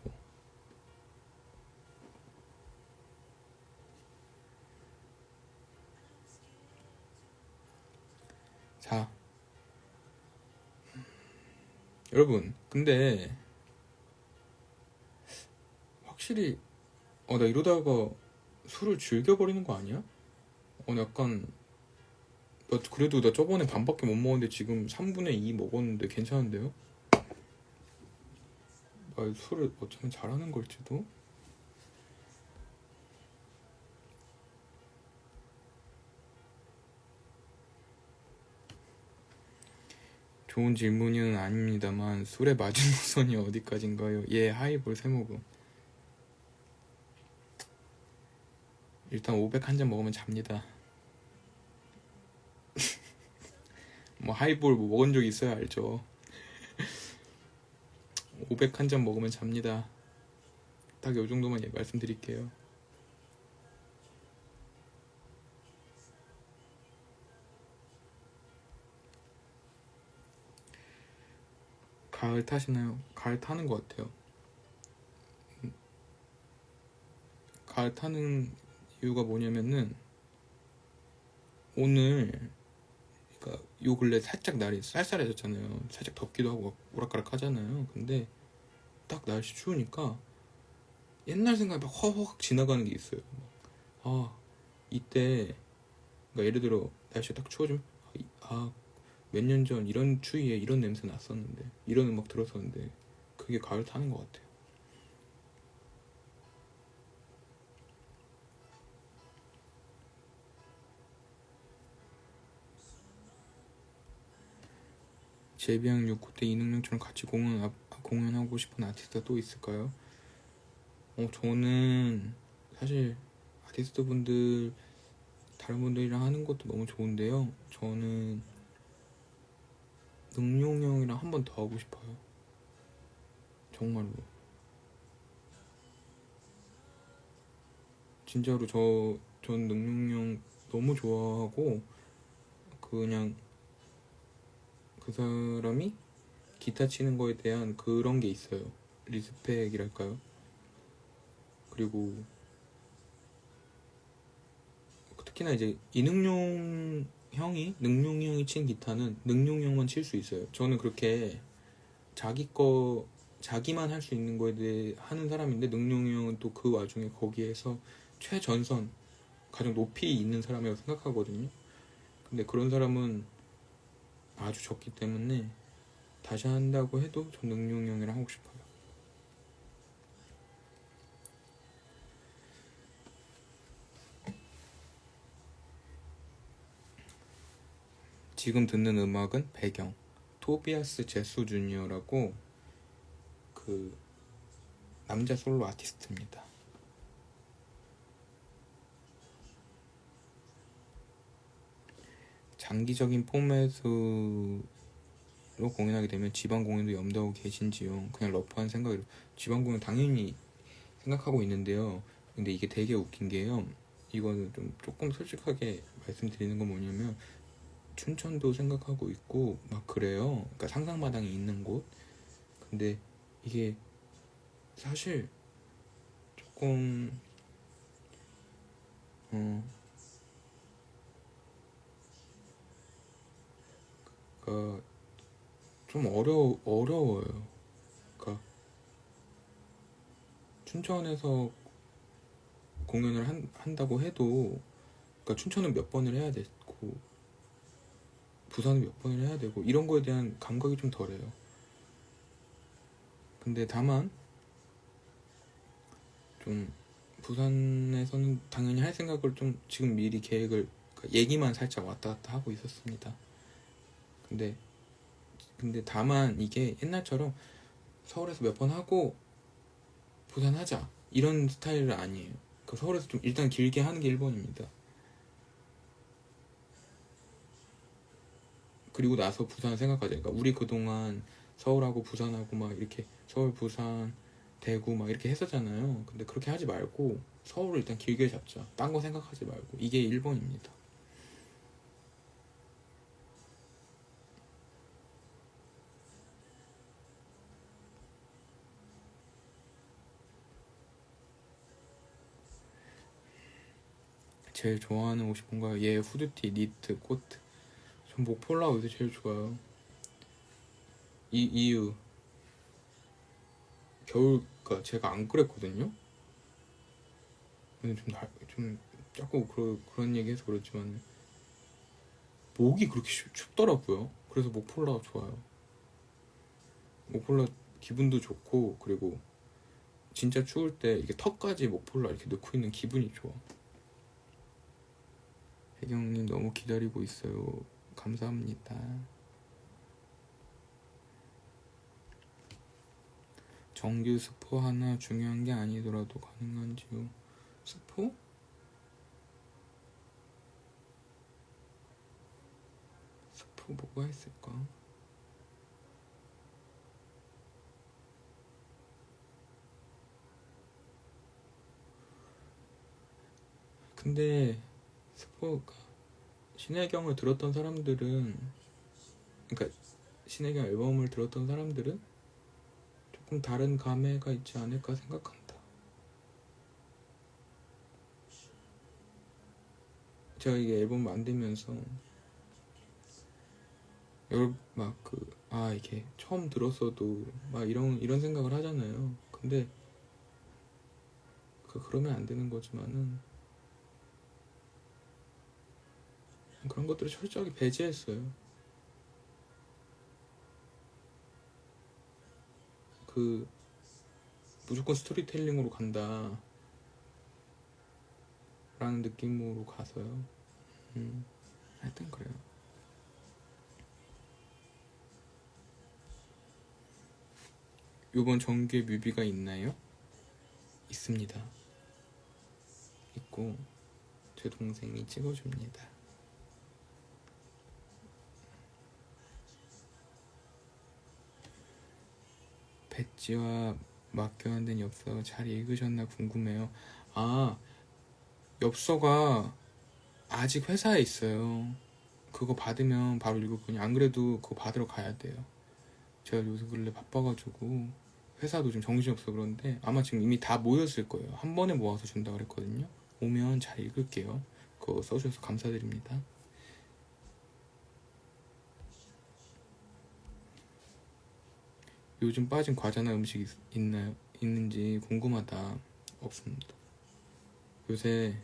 자, 여러분, 근데 확실히 나 이러다가 술을 즐겨버리는 거 아니야? 약간 그래도 나 저번에 반밖에 못 먹었는데 지금 3분의 2 먹었는데 괜찮은데요? 술을 어쩌면 잘하는 걸지도? 좋은 질문은 아닙니다만 술의 마지노선이 어디까지인가요? 예, 하이볼 3모금. 일단 500 한 잔 먹으면 잡니다. 뭐 하이볼 뭐 먹은 적 있어야 알죠. 500 한 잔 먹으면 잡니다. 딱 요 정도만 말씀드릴게요. 가을 타시나요? 가을 타는 것 같아요. 가을 타는 이유가 뭐냐면은 오늘 그러니까 요 근래 살짝 날이 쌀쌀해졌잖아요. 살짝 덥기도 하고 오락가락 하잖아요. 근데 딱 날씨 추우니까 옛날 생각이 막 허허 지나가는 게 있어요. 이때 그러니까 예를 들어 날씨가 딱 추워지면 몇 년 전 이런 추위에 이런 냄새 났었는데 이런 음악 들었었는데 그게 가을 타는 것 같아요. 제비양 6구 때 이능력처럼 같이 공연하고 싶은 아티스트가 또 있을까요? 저는 사실 아티스트 분들 다른 분들이랑 하는 것도 너무 좋은데요. 저는 능용 형이랑 한 번 더 하고 싶어요. 정말로. 진짜로 전 능용 형 너무 좋아하고 그냥 그 사람이 기타 치는 거에 대한 그런 게 있어요. 리스펙이랄까요? 그리고 특히나 이제 능용 형이 친 기타는 능용 형만 칠 수 있어요. 저는 그렇게 자기만 할 수 있는 거에 대해 하는 사람인데 능용 형은 또 그 와중에 거기에서 최전선 가장 높이 있는 사람이라고 생각하거든요. 근데 그런 사람은 아주 적기 때문에 다시 한다고 해도 전 능용 형이랑 하고 싶어요. 지금 듣는 음악은 배경 토비아스 제수 주니어라고 그 남자 솔로 아티스트입니다. 장기적인 포맷으로 공연하게 되면 지방 공연도 염두하고 계신지요? 그냥 러프한 생각으로 지방 공연 당연히 생각하고 있는데요. 근데 이게 되게 웃긴 게요. 이거는 좀 조금 솔직하게 말씀드리는 건 뭐냐면 춘천도 생각하고 있고 막 그래요. 그러니까 상상마당이 있는 곳. 근데 이게 사실 조금 그러니까 좀 어려워요. 그러니까 춘천에서 공연을 한다고 해도 그러니까 춘천은 몇 번을 해야 되고 부산은 몇 번을 해야 되고 이런 거에 대한 감각이 좀 덜해요. 근데 다만 좀 부산에서는 당연히 할 생각을 좀 지금 미리 계획을 그러니까 얘기만 살짝 왔다 갔다 하고 있었습니다. 근데 다만 이게 옛날처럼 서울에서 몇 번 하고 부산 하자 이런 스타일은 아니에요. 그러니까 서울에서 좀 일단 길게 하는 게 1번입니다. 그리고 나서 부산 생각하자. 그러니까 우리 그동안 서울하고 부산하고 막 이렇게 서울, 부산, 대구 막 이렇게 했었잖아요. 근데 그렇게 하지 말고 서울을 일단 길게 잡자. 딴 거 생각하지 말고. 이게 1번입니다. 제일 좋아하는 옷이 뭔가요? 예, 후드티, 니트, 코트. 전 목폴라 옷이 제일 좋아요. 이유 겨울, 그러니까 제가 안 그랬거든요. 근데 좀 자꾸 그런 얘기해서 그렇지만 목이 그렇게 춥더라고요. 그래서 목폴라가 좋아요. 목폴라 기분도 좋고 그리고 진짜 추울 때 이게 턱까지 목폴라 이렇게 넣고 있는 기분이 좋아. 혜경님 너무 기다리고 있어요. 감사합니다. 정규 스포 하나 중요한 게 아니더라도 가능한지요? 스포? 스포 뭐가 있을까? 근데 스포가 신혜경을 들었던 사람들은 그러니까 신혜경 앨범을 들었던 사람들은 조금 다른 감회가 있지 않을까 생각한다. 제가 이게 앨범 만들면서 이게 처음 들었어도 막 이런 생각을 하잖아요. 근데 그러면 안 되는 거지만은 그런 것들을 철저하게 배제했어요. 무조건 스토리텔링으로 간다 라는 느낌으로 가서요. 하여튼 그래요. 요번 정규에 뮤비가 있나요? 있습니다. 있고 제 동생이 찍어줍니다. 배지와 맞교환된 엽서 잘 읽으셨나 궁금해요. 엽서가 아직 회사에 있어요. 그거 받으면 바로 읽었거든요. 안 그래도 그거 받으러 가야 돼요. 제가 요새 근래 바빠가지고 회사도 좀 정신없어 그런데 아마 지금 이미 다 모였을 거예요. 한 번에 모아서 준다 그랬거든요. 오면 잘 읽을게요. 그거 써주셔서 감사드립니다. 요즘 빠진 과자나 음식 있는지 궁금하다. 없습니다. 요새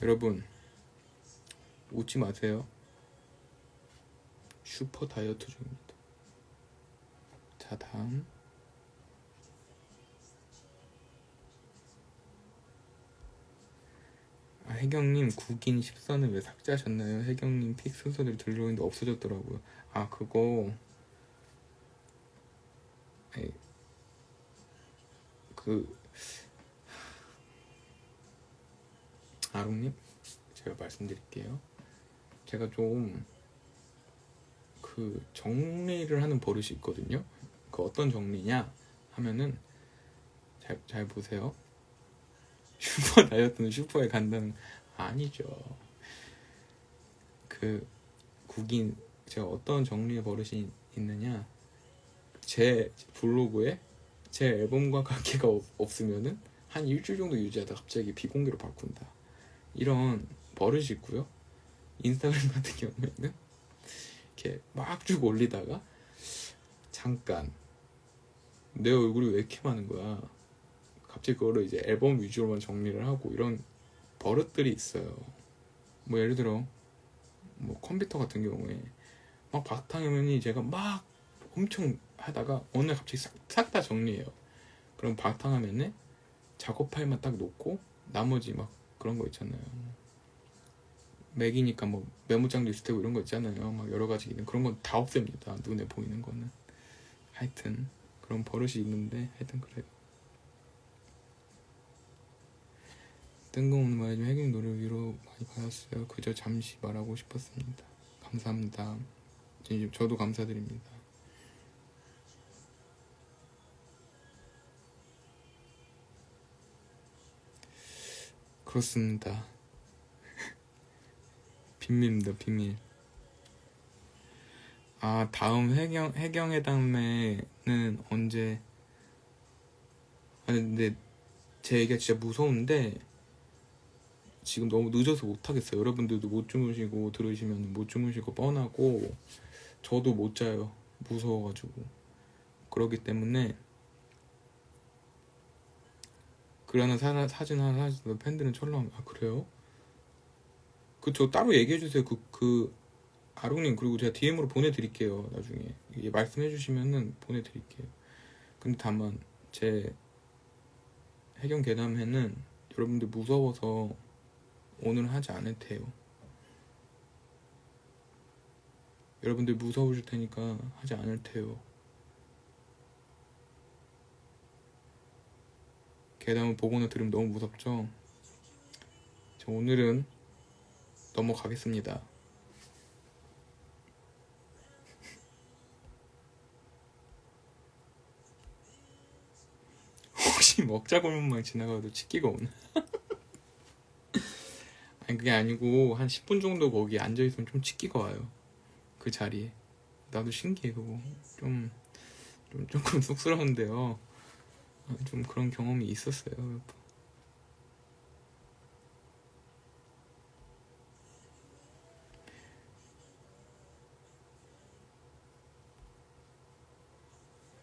여러분 웃지 마세요. 슈퍼 다이어트 중입니다. 자, 다음 혜경님 국인 14는 왜 삭제하셨나요? 혜경님 픽 순서대로 들어오는데 없어졌더라고요. 그거 아니, 아롱님 제가 말씀드릴게요. 제가 좀 그 정리를 하는 버릇이 있거든요. 그 어떤 정리냐 하면은 잘 보세요. 슈퍼 다이어트는 슈퍼에 간다는 아니죠. 그 국인 제가 어떤 정리의 버릇이 있느냐, 제 블로그에 제 앨범과 관계가 없으면은 한 일주일 정도 유지하다 갑자기 비공개로 바꾼다, 이런 버릇이 있고요. 인스타그램 같은 경우에는 이렇게 막 쭉 올리다가 잠깐 내 얼굴이 왜 이렇게 많은 거야, 갑자기 그거를 이제 앨범 위주로만 정리를 하고, 이런 버릇들이 있어요. 뭐 예를 들어 뭐 컴퓨터 같은 경우에 막 바탕화면이 제가 막 엄청 하다가 어느 날 갑자기 싹 다 정리해요. 그럼 바탕화면에 작업 파일만 딱 놓고 나머지 막 그런 거 있잖아요. 맥이니까 뭐 메모장도 있을 테고 이런 거 있잖아요. 막 여러 가지 있는 그런 건 다 없앱니다. 눈에 보이는 거는. 하여튼 그런 버릇이 있는데, 하여튼 그래요. 뜬금없는 말이지만 혜경이 노래 위로 많이 받았어요. 그저 잠시 말하고 싶었습니다. 감사합니다. 진심 저도 감사드립니다. 그렇습니다. 비밀입니다. 비밀. 아, 다음 해경회담에는 언제? 아, 근데 제 얘기가 진짜 무서운데 지금 너무 늦어서 못하겠어요. 여러분들도 못 주무시고 들으시면 못 주무시고 뻔하고 저도 못 자요. 무서워가지고. 그러기 때문에 그러나 사진 하나 사주도 팬들은 철렁. 아, 그래요? 그저 따로 얘기해주세요. 아롱님, 그리고 제가 DM으로 보내드릴게요. 나중에 말씀해주시면은 보내드릴게요. 근데 다만 제 해경 괴담회는 여러분들 무서워서 오늘 하지 않을 테요. 여러분들 무서우실 테니까 하지 않을 테요. 괴담을 보거나 들으면 너무 무섭죠? 저 오늘은 넘어가겠습니다. 혹시 먹자골목만 지나가도 치기가 오나? 아니 그게 아니고 한 10분 정도 거기 앉아있으면 좀 치기가 와요. 그 자리에. 나도 신기해 그거. 조금 쑥스러운데요. 좀 그런 경험이 있었어요.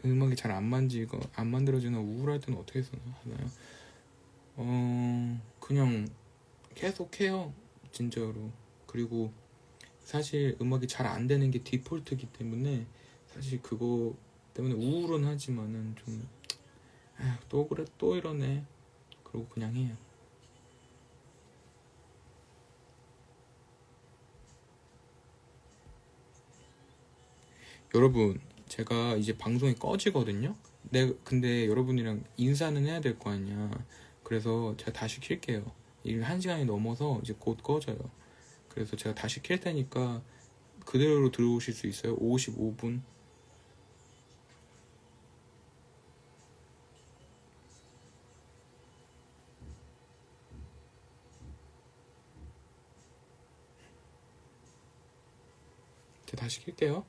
음악이 잘 안 만들어지나 우울할 때는 어떻게 하나요? 그냥 계속 해요. 진짜로. 그리고 사실 음악이 잘 안 되는 게 디폴트이기 때문에 사실 그거 때문에 우울은 하지만은 좀 또 그래 또 이러네 그러고 그냥 해요. 여러분, 제가 이제 방송이 꺼지거든요. 근데 여러분이랑 인사는 해야 될 거 아니야. 그래서 제가 다시 킬게요. 이게 1시간이 넘어서 이제 곧 꺼져요. 그래서 제가 다시 킬 테니까 그대로 들어오실 수 있어요. 55분. 제가 다시 킬게요.